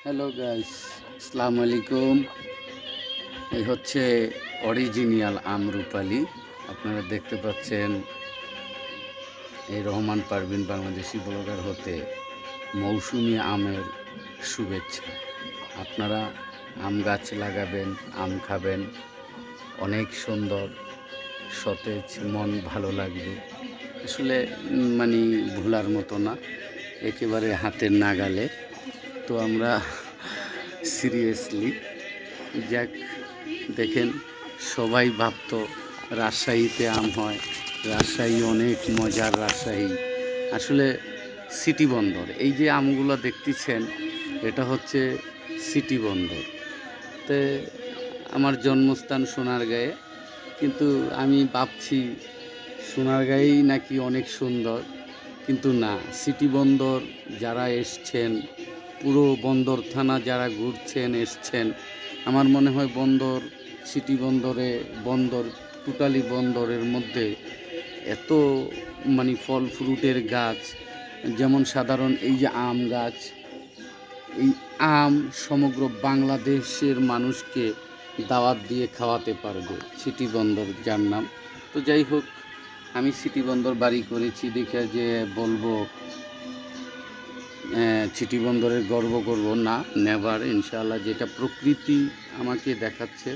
Hello guys, আসসালামু আলাইকুম। এই হচ্ছে অরিজিনাল আমরুপালি। আপনারা দেখতে পাচ্ছেন এই রহমান পারভিন বাংলাদেশি ব্লগার হতে মৌসুমি আমের শুভেচ্ছা। আপনারা আম গাছ লাগাবেন, আম খাবেন, অনেক সুন্দর সতেজ, মন ভালো লাগবে। আসলে মানে ভোলার মতো না, একেবারে হাতের নাগালে। তো আমরা সিরিয়াসলি যাক, দেখেন সবাই ভাবতো রাজশাহীতে আম হয়, রাজশাহী অনেক মজার রাজশাহী। আসলে সিটি বন্দর, এই যে আমগুলো দেখতেছেন এটা হচ্ছে সিটি বন্দর। তে আমার জন্মস্থান সোনারগাঁয়ে, কিন্তু আমি ভাবছি সোনারগাঁয়েই নাকি অনেক সুন্দর, কিন্তু না। সিটি বন্দর যারা এসছেন, পুরো বন্দর থানা যারা ঘুরছেন এসছেন, আমার মনে হয় বন্দর, সিটি বন্দরে, বন্দর টোটালি বন্দরের মধ্যে এত মানে ফল ফ্রুটের গাছ, যেমন সাধারণ এই যে আম গাছ, এই আম সমগ্র বাংলাদেশের মানুষকে দাওয়াত দিয়ে খাওয়াতে পারবে সিটি বন্দর যার নাম। তো যাই হোক, আমি সিটি বন্দর বাড়ি করেছি দেখে যে বলবো সিটি বন্দরের গর্ব করব না, নেভার। ইনশাআল্লাহ যেটা প্রকৃতি আমাকে দেখাচ্ছে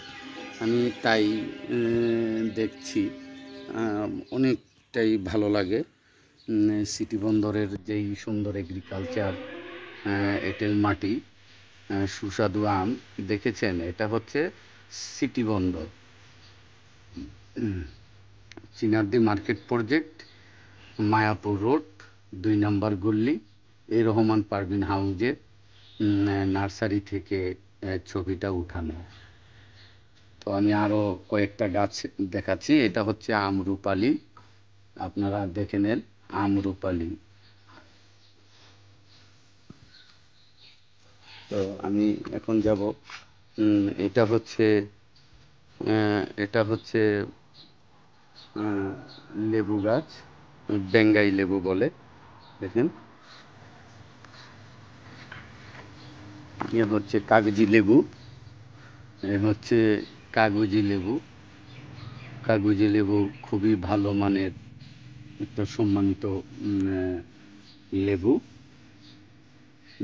আমি তাই দেখছি, অনেকটাই ভালো লাগে। সিটি বন্দরের যেই সুন্দর এগ্রিকালচার, এঁটেল মাটি, সুস্বাদু আম দেখেছেন, এটা হচ্ছে সিটি বন্দর। চিনারদি মার্কেট প্রজেক্ট, মায়াপুর রোড, 2 নম্বর গল্লি, এ রহমান পারভিন হাউজের নার্সারি থেকে ছবিটা উঠানো। তো আমি আরও কয়েকটা গাছ দেখাচ্ছি। এটা হচ্ছে আমরুপালি, আপনারা দেখে নেন আমরুপালি। তো আমি এখন যাব, এটা হচ্ছে লেবু গাছ, বেঙ্গাই লেবু বলে। দেখেন, এ হচ্ছে কাগজি লেবু, এ হচ্ছে কাগজি লেবু। কাগজি লেবু খুবই ভালো মানের একটা সম্মানিত লেবু।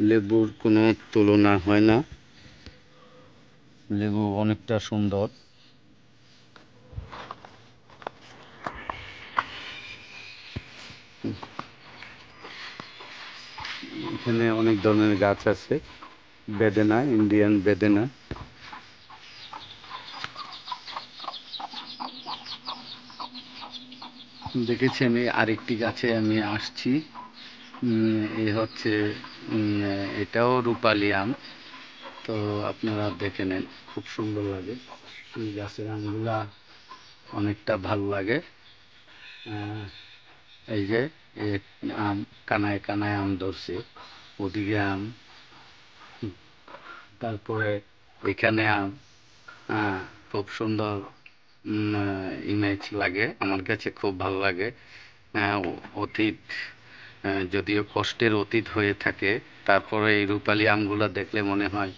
লেবুর কোনো তুলনা হয় না, লেবু অনেকটা সুন্দর। এখানে অনেক ধরনের গাছ আছে, বেদেনা, ইন্ডিয়ান বেদেনা। দেখেছেন, এই আরেকটি গাছে আমি আসছি, এ হচ্ছে এটাও রূপালি আম। তো আপনারা দেখে নেন, খুব সুন্দর লাগে। এই গাছের আমগুলা অনেকটা ভালো লাগে। এই যে আম, কানায় কানায় আম ধরছে, ওদিকে আম, তারপরে এখানে আম। খুব সুন্দর ইমেজ লাগে, আমার কাছে খুব ভালো লাগে। অতীত, যদিও কষ্টের অতীত হয়ে থাকে, তারপরে এই রূপালি আমগুলো দেখলে মনে হয়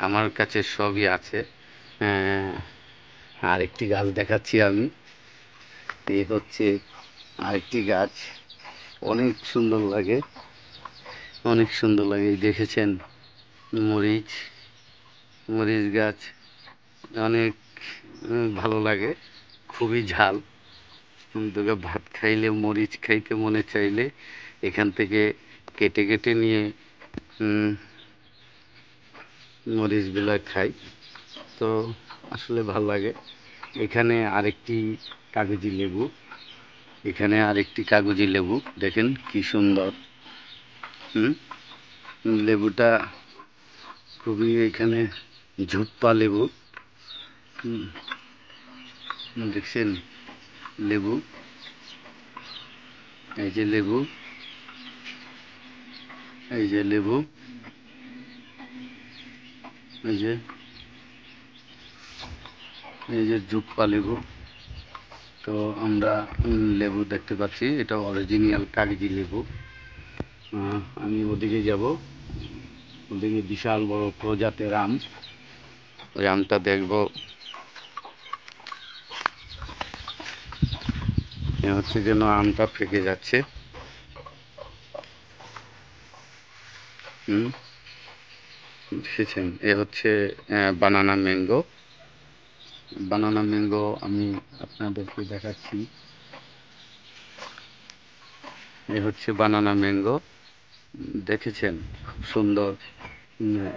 আমার কাছে সবই আছে। আরেকটি গাছ দেখাচ্ছি আমি, এই হচ্ছে আরেকটি গাছ, অনেক সুন্দর লাগে, অনেক সুন্দর লাগে। দেখেছেন মরিচ, মরিচ গাছ অনেক ভালো লাগে, খুবই ঝাল। তোকে ভাত খাইলে মরিচ খাইতে মনে চাইলে এখান থেকে কেটে কেটে নিয়ে মরিচগুলো খাই। তো আসলে ভালো লাগে। এখানে আরেকটি কাগজি লেবু, এখানে আরেকটি কাগজি লেবু, দেখেন কি সুন্দর। লেবুটা খুবই, এখানে ঝুপ্পা লেবু, দেখছেন লেবু, এই যে লেবু, এই যে লেবু, এই যে, এই যে ঝুপ্পা লেবু। তো আমরা লেবু দেখতে পাচ্ছি, এটা অরিজিনাল কাগজি লেবু। আমি ওদিকে যাব, ওদিকে বিশাল বড় প্রজাতির আম, ওই আমটা দেখবো। এ হচ্ছে যেন আমটা ফেঁকে যাচ্ছে। দেখেছেন, এ হচ্ছে বানানা ম্যাঙ্গো। বানানা ম্যাঙ্গো আমি আপনাদেরকে দেখাচ্ছি। এ হচ্ছে বানানা ম্যাঙ্গো, দেখেছেন, খুব সুন্দর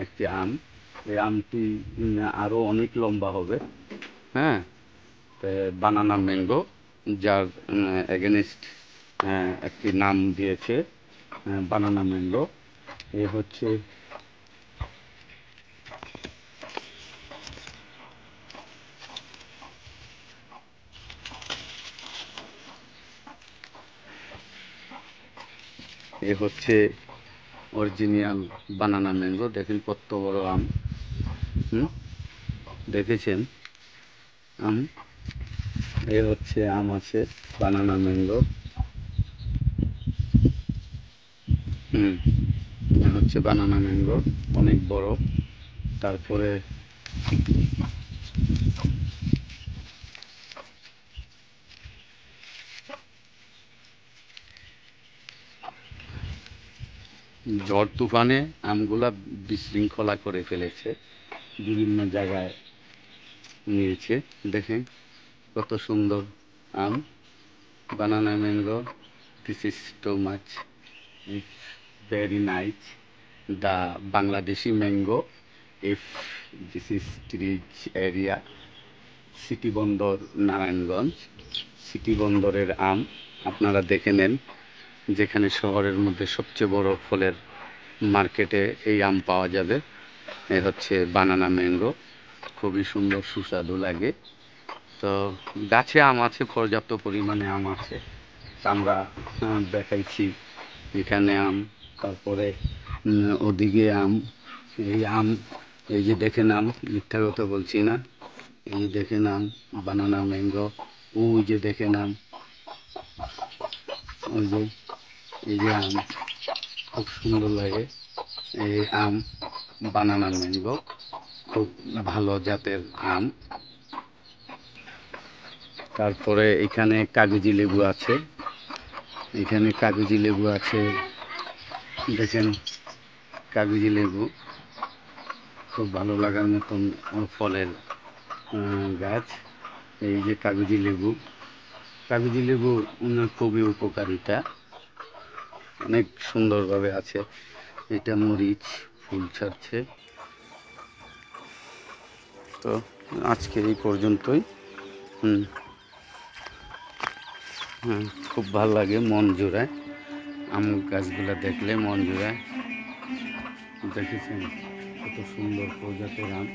একটি আম। এই আমটি আরো অনেক লম্বা হবে। হ্যাঁ, বানানা ম্যাঙ্গো, যার এগেনিস্ট একটি নাম দিয়েছে বানানা ম্যাঙ্গো। এ হচ্ছে অরিজিনাল বানানা ম্যাঙ্গো। দেখেন কত বড় আম। দেখেছেন আম, এ হচ্ছে আম আছে বানানা ম্যাঙ্গো। এ হচ্ছে বানানা ম্যাঙ্গো, অনেক বড়। তারপরে ঝড় তুফানে আমগুলা বিশৃঙ্খলা করে ফেলেছে, বিভিন্ন জায়গায় নিয়েছে। দেখেন কত সুন্দর আম, banana mango. This is too much, it's very nice. The Bangladeshi mango, if this is rich area, city Bandar Narayanganj. City বন্দরের আম আপনারা দেখে নেন, যেখানে শহরের মধ্যে সবচেয়ে বড় ফলের মার্কেটে এই আম পাওয়া যাবে। এ হচ্ছে বানানা ম্যাঙ্গো, খুবই সুন্দর, সুস্বাদু লাগে। তো গাছে আম আছে, পর্যাপ্ত পরিমাণে আম আছে। আমরা দেখাইছি এখানে আম, তারপরে ওদিকে আম। এই আম, এই যে দেখেন আম, মিথ্যা কথা বলছি না। এই যে দেখেন আম, বানানা ম্যাঙ্গো। ওই যে দেখেন আম, ওই যে, এই যে আম, খুব সুন্দর লাগে। এই আম বানানা ম্যাঙ্গো, খুব ভালো জাতের আম। তারপরে এখানে কাগজি লেবু আছে, এখানে কাগজি লেবু আছে। দেখেন কাগজি লেবু, খুব ভালো লাগার মতন ফলের গাছ। এই যে কাগজি লেবু, কাগজি লেবু খুবই উপকারিতা, অনেক সুন্দরভাবে আছে। এটা মরিচ ফুল ছাড়ছে। তো আজকে এই পর্যন্তই। খুব ভালো লাগে, মন জোড়ায় আম গাছগুলা দেখলে, মন জোড়ায়। দেখেছেন কত সুন্দর প্রজাতির আম।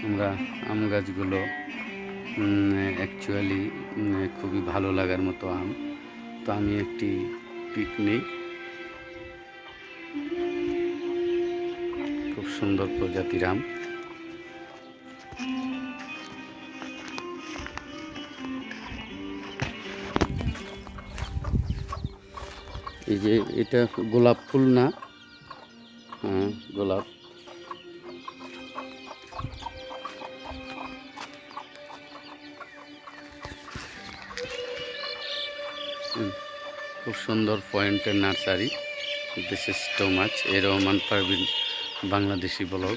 আমরা আম গাছগুলো অ্যাকচুয়ালি খুবই ভালো লাগার মতো আম। তো আমি একটি পিকনিক, খুব সুন্দর প্রজাতির আম। এই যে এটা গোলাপ ফুল না? হ্যাঁ, গোলাপ। খুব সুন্দর পয়েন্টের nursery. This is too much. A Rahman Parvin, Bangladeshi blog.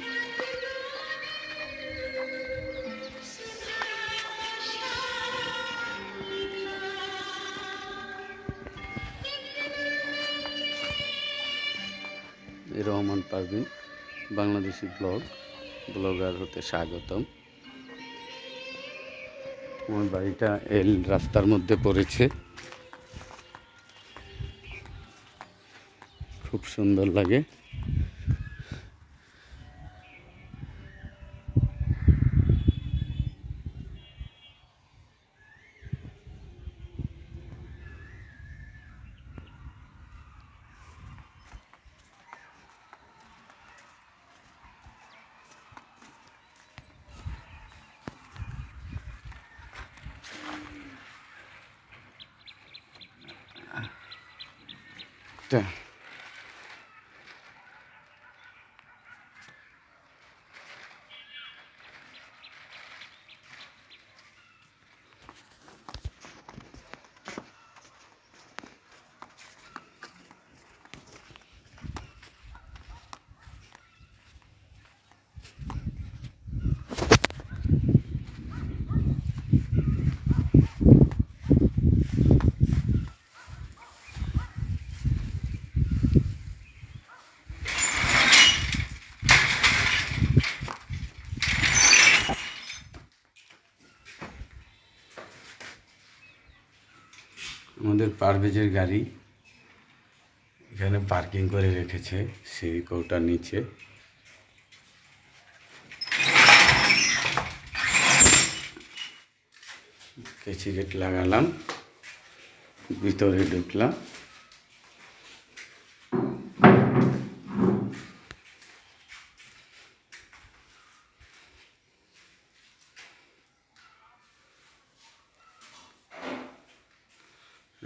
A Rahman Parvin, Bangladeshi blogger হতে স্বাগতম। আমার বাড়িটা এল রাস্তার মধ্যে পড়েছে, খুব সুন্দর লাগে। আমাদের পারভেজের গাড়ি এখানে পার্কিং করে রেখেছে সিঁড়ি কৌটার নিচে। কেচি গেট লাগালাম, ভিতরে ঢুকলাম।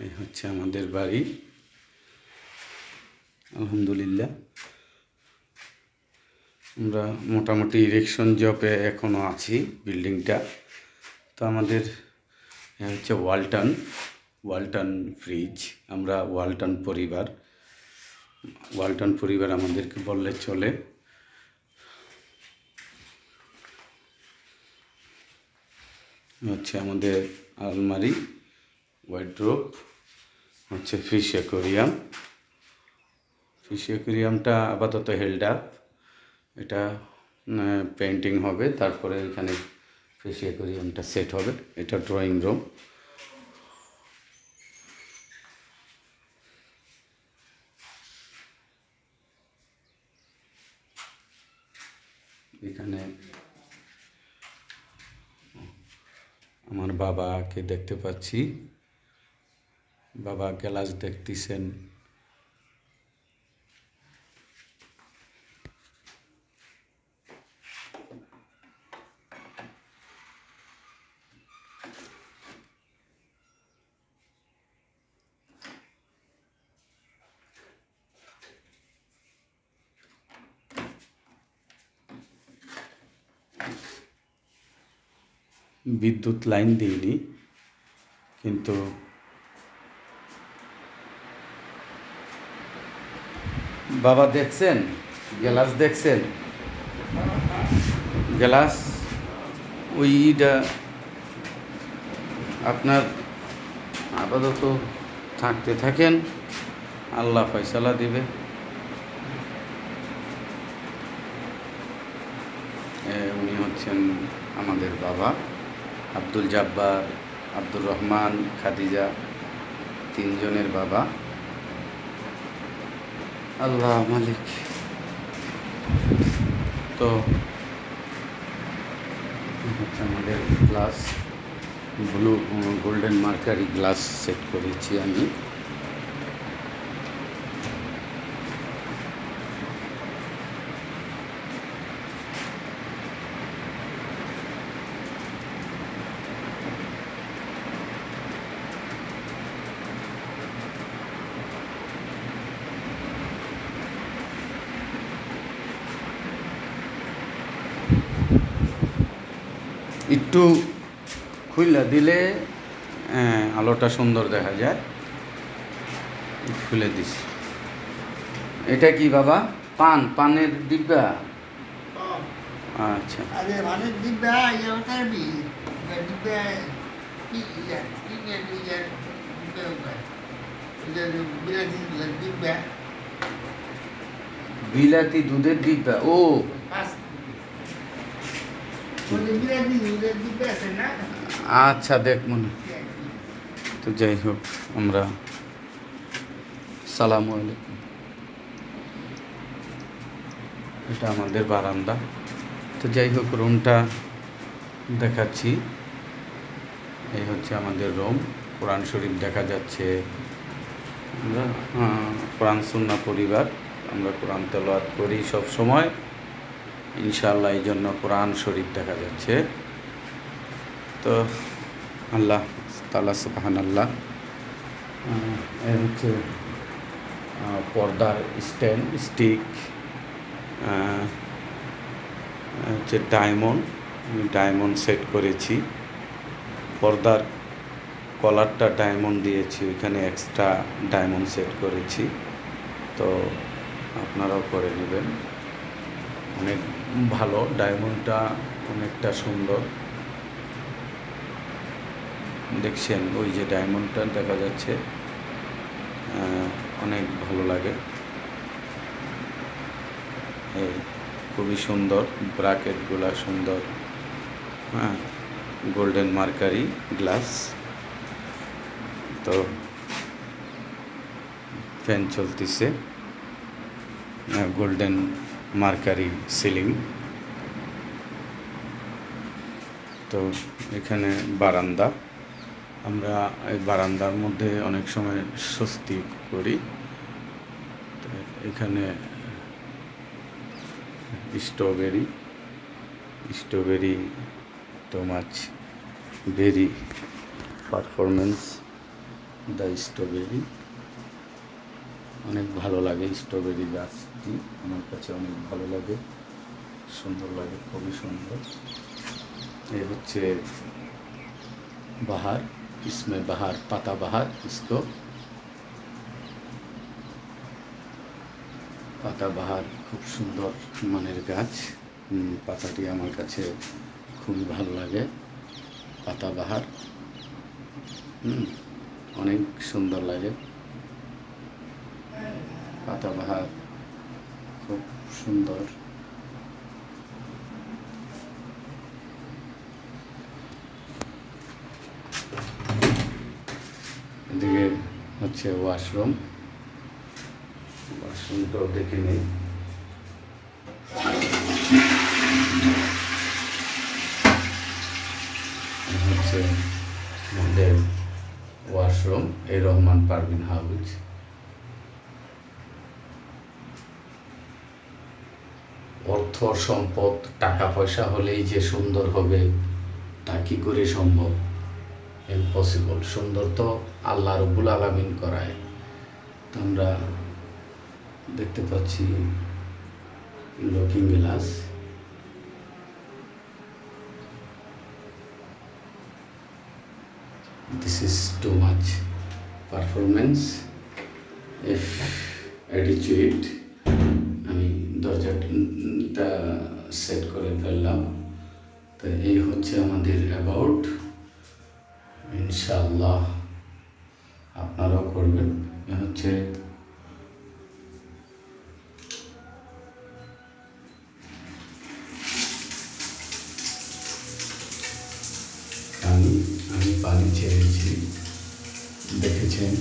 এই হচ্ছে আমাদের বাড়ি। আলহামদুলিল্লাহ আমরা মোটামুটি ইরেকশন জবে এখনও আছি বিল্ডিংটা। তো আমাদের হচ্ছে ওয়ালটন ফ্রিজ। আমরা ওয়ালটন পরিবার আমাদেরকে বললে চলে। হচ্ছে আমাদের আলমারি, ওয়ার্ড্রোব, হচ্ছে ফিশ অ্যাকোয়ারিয়ামটা আপাতত হেল্ড আপ। এটা পেন্টিং হবে, তারপরে এখানে ফিশ অ্যাকোয়ারিয়ামটা সেট হবে। এটা ড্রয়িং রুম। এখানে আমার বাবাকে দেখতে পাচ্ছি, বাবা গ্লাস দেখতেছেন। বিদ্যুৎ লাইন দিইনি, কিন্তু বাবা দেখছেন গ্লাস, দেখছেন গ্লাস ওইটা আপনার আপাতত থাকতে থাকেন, আল্লাহ ফয়সালা দিবে। উনি হচ্ছেন আমাদের বাবা, আব্দুল জাব্বার, আব্দুর রহমান, খাদিজা, তিনজনের বাবা। আল্লাহ মালিক। তো হচ্ছে আমাদের glass, golden mercury glass set করেছি আমি। একটু খুলে দিলে আলোটা সুন্দর দেখা যায়। খুলে দিস। এটা কি বাবা? পানের ডিব্বা? আচ্ছা, বিলাতি দুধের ডিব্বা। ও আচ্ছা, দেখ মনে। তো যাই হোক, আমরা সালামু আলাইকুম। এটা আমাদের বারান্দা। তো যাই হোক, রুমটা দেখাচ্ছি। এই হচ্ছে আমাদের রুম। কোরআন শরীফ দেখা যাচ্ছে। আমরা কোরআন সুন্নাহ পরিবার, আমরা কোরআন তেলাওয়াত করি সব সময় ইনশাআল্লাহ। এই জন্য কোরআন শরীফ দেখা যাচ্ছে। তো আল্লাহ তাআলা সুবহানাল্লাহ। এর হচ্ছে পর্দার স্টিক, হচ্ছে ডায়মন্ড সেট করেছি। পর্দার কলারটা ডায়মন্ড দিয়েছি, ওইখানে এক্সট্রা ডায়মন্ড সেট করেছি। তো আপনারাও করে নেবেন, অনেক ভালো। ডায়মন্ডটা অনেকটা সুন্দর দেখছেন, ওই যে ডায়মন্ডটা দেখা যাচ্ছে, অনেক ভালো লাগে। এই খুবই সুন্দর, ব্র্যাকেটগুলা সুন্দর। Golden mercury glass. তো ফ্যান চলতেছে, গোল্ডেন মার্কারি সিলিং। তো এখানে বারান্দা, আমরা এই বারান্দার মধ্যে অনেক সময় স্বস্তি করি। তো এখানে স্ট্রবেরি তো মাছ ভেরি পারফরমেন্স দ্য স্ট্রবেরি। অনেক ভালো লাগে স্ট্রবেরি গাছটি, আমার কাছে অনেক ভালো লাগে, সুন্দর লাগে, খুবই সুন্দর। এই হচ্ছে বাহার, ইসমে বাহার, পাতা বাহার, इसको পাতা বাহার খুব সুন্দর মানের গাছ। পাতাটি আমার কাছে খুবই ভালো লাগে। পাতা বাহার অনেক সুন্দর লাগে। পাতা বাহার খুব সুন্দর। এদিকে হচ্ছে ওয়াশরুমটাও দেখে নেই। হচ্ছে আমাদের ওয়াশরুম, এই রহমান পারভিন হাউস। অর্থ সম্পদ টাকা পয়সা হলেই যে সুন্দর হবে তা কি করে সম্ভব? ইম্পসিবল। সুন্দর তো আল্লাহ রব্বুল আলামিন করায়। তো আমরা দেখতে পাচ্ছি looking glass. This is too much performance if adequate। আমি দরজাটা সেট করে ফেললাম। তো এই হচ্ছে আমাদের অ্যাবাউট। ইনশাআল্লাহ আপনারাও করবেন। এ হচ্ছে আমি পানি ছেড়েছি, দেখেছেন।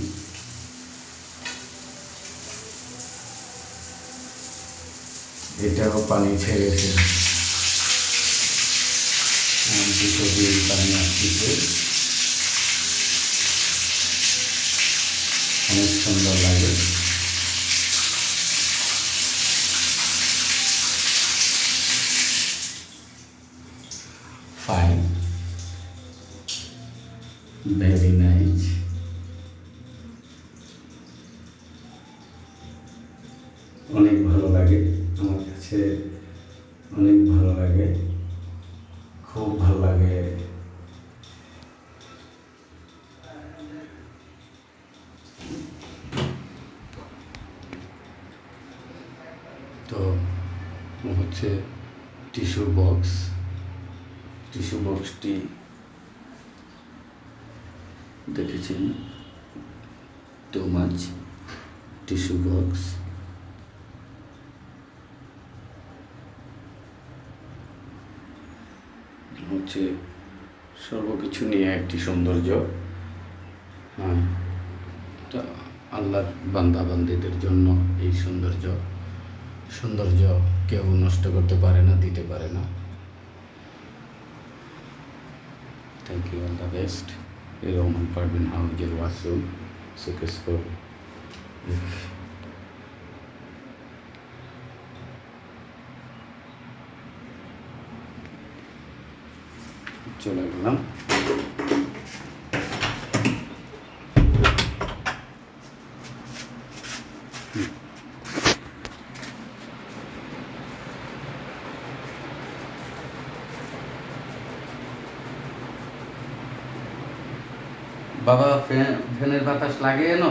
এটাও পানি ছেড়েছে, দুটো দিয়ে পানি আসছে, অনেক সুন্দর লাগে। Fine, very nice. অনেক ভালো লাগে, আমার কাছে অনেক ভালো লাগে, খুব ভালো লাগে। তো হচ্ছে টিস্যু বক্সটি দেখেছেন, টু মাচ টিস্যু বক্স। হচ্ছে সর্বকিছু নিয়ে একটি সৌন্দর্য। হ্যাঁ, এটা আল্লাহর বান্দাবান্দীদের জন্য এই সৌন্দর্য কেউ নষ্ট করতে পারে না, দিতে পারে না। Thank you, all the best. এই রহমান পারভিন হাউজের ওয়াশরুম সুকেশপুর। চলে গেলাম। বাবা ফ্যানের বাতাস লাগে না?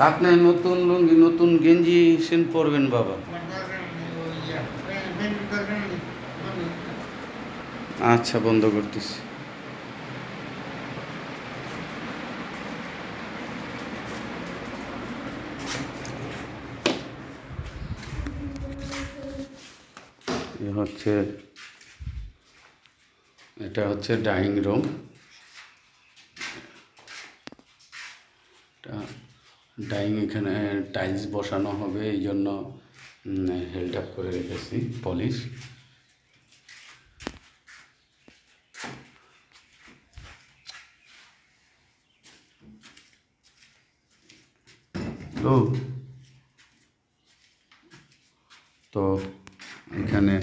আপনি নতুন লুঙ্গি নতুন গেঞ্জি সেন পরবেন বাবা। আচ্ছা, বন্ধ করতেছি। এটা হচ্ছে ডাইনিং রুম। ডাইং এখানে টাইলস বসানো হবে, এই জন্য হেল্ড আপ করে রেখেছি পলিশ। তো এখানে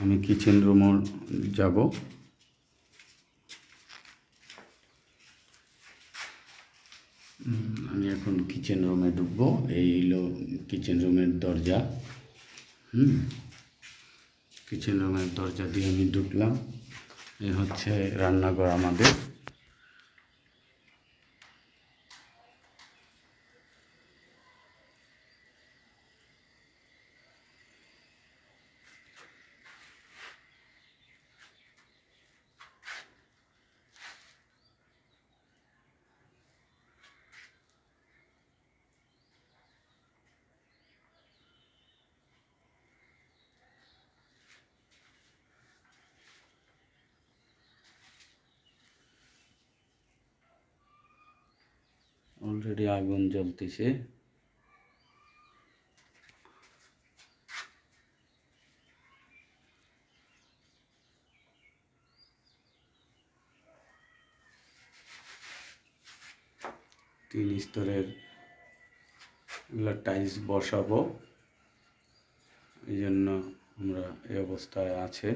আমি কিচেন রুমও যাব। আমি এখন কিচেন রুমে ঢুকবো। এই হলো কিচেন রুমের দরজা। কিচেন রুমের দরজা দিয়ে আমি ঢুকলাম। এই হচ্ছে রান্নাঘর আমাদের। অলরেডি আগুন জ্বলতেছে। তিন স্তরের টাইলস বসাবো, এই জন্য আমরা এই অবস্থায় আছে।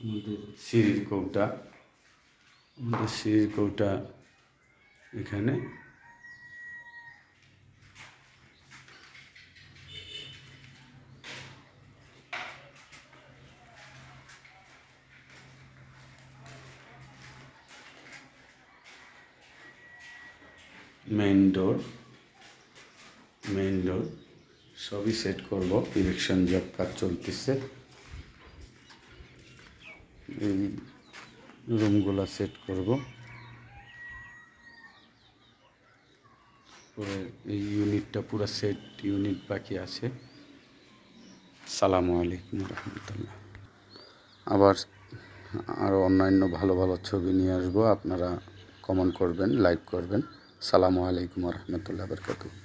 আমাদের সিঁড়ির কৌটা এখানে। মেইন ডোর সবই সেট করব। ইলেকশন জব কাজ চলতেছে। এই রুমগুলো সেট করব। পরে এই ইউনিটটা পুরো সেট ইউনিট বাকি আছে। আসসালামু আলাইকুম রহমতুল্লাহ। আবার আরও অন্যান্য ভালো ভালো ছবি নিয়ে আসবো। আপনারা কমেন্ট করবেন, লাইক করবেন। আসসালামু আলাইকুম রহমতুল্লাহ বরকাতুহু।